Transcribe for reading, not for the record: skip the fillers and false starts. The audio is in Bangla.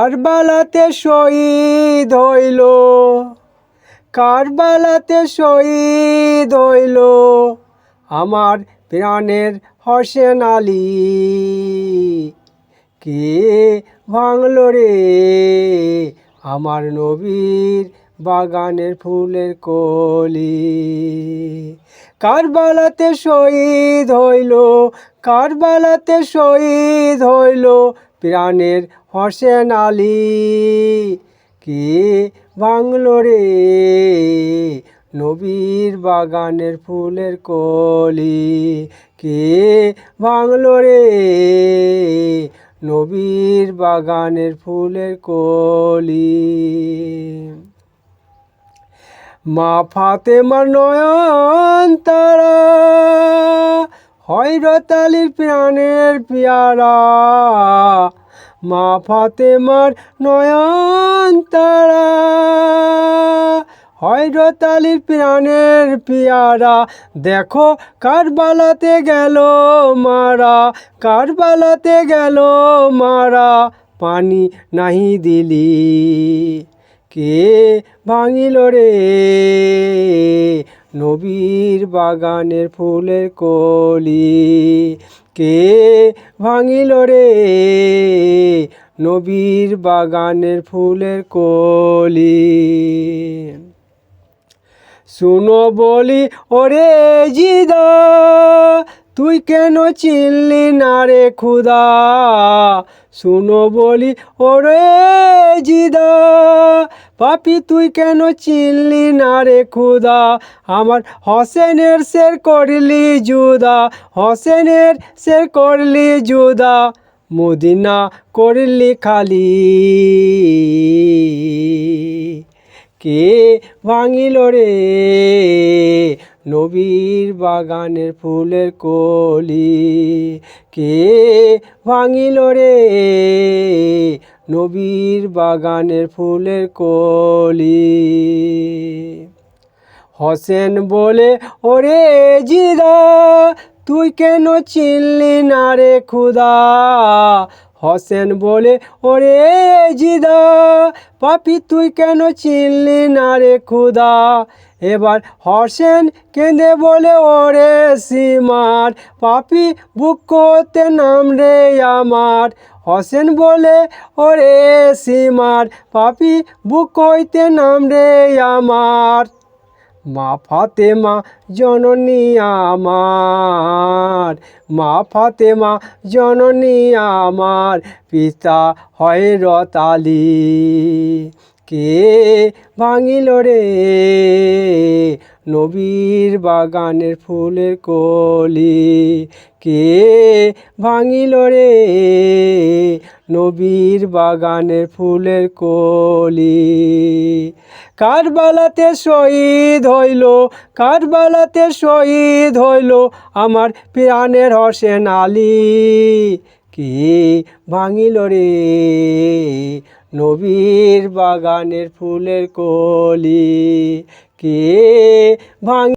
কারবালাতে শহীদ হইল, কারবালাতে শহীদ হইল আমার প্রাণের হোসেন আলী। কে ভাঙল রে আমার নবীর বাগানের ফুলের কলি। কারবালাতে শহীদ হইল, কারবালাতে শহীদ হইল প্রাণের হোসেন আলী। কে ভাঙল রে নবীর বাগানের ফুলের কলি। কে ভাঙল রে নবীর বাগানের ফুলের কলি। মা ফাতেমার নয়ন তারা, হযরত আলীর প্রাণের পেয়ারা। মা ফাতেমার নয়ন তারা, হযরত আলীর প্রাণের পেয়ারা। দেখো কারবালাতে গেল মারা, কারবালাতে গেল মারা, পানি নাহি দিলি। কে ভাঙিল রে নবীর বাগানের ফুলের কলি। কে ভাঙিল রে নবীর বাগানের ফুলের কলি। শুনো বলি ওরে জিদা, তুই কেন চিনলি না রে খুদা। শুনো বলি ওরে জিদা, পাপি তুই কেন চিনলি না রে খুদা। আমার হোসেনের শের করলি জুদা, হোসেনের শের করলি জুদা, মদিনা করলি খালি। কে ভাঙিল রে নবীর বাগানের ফুলের কলি। কে ভাঙিল রে নবীর বাগানের ফুলের কলি। হোসেন বলে ওরে জিদা, তুই কেন চিনলি না রে খুদা। হোসেন বলে ওরে জিদা, পাপি তুই কেন চিনলি না রে খুদা। এবার হোসেন কেঁদে বলে ওরে সীমার, পাপি বুক করতে নাম রে আমার। হোসেন বলে ওরে সীমার, পাপি বুক হইতে নাম রে আমার। মা ফাতেমা জননী আমার, মা ফাতেমা জননী আমার, পিতা হযরত আলী। কে ভাঙিল রে নবীর বাগানের ফুলের কলি। কে ভাঙিল রে নবীর বাগানের ফুলের কলি। কারবালাতে শহীদ হইল, কারবালাতে শহীদ হইল আমার প্রাণের হোসেন আলী। কে ভাঙিল রে নবীর বাগানের ফুলের কলি। কে ভাঙ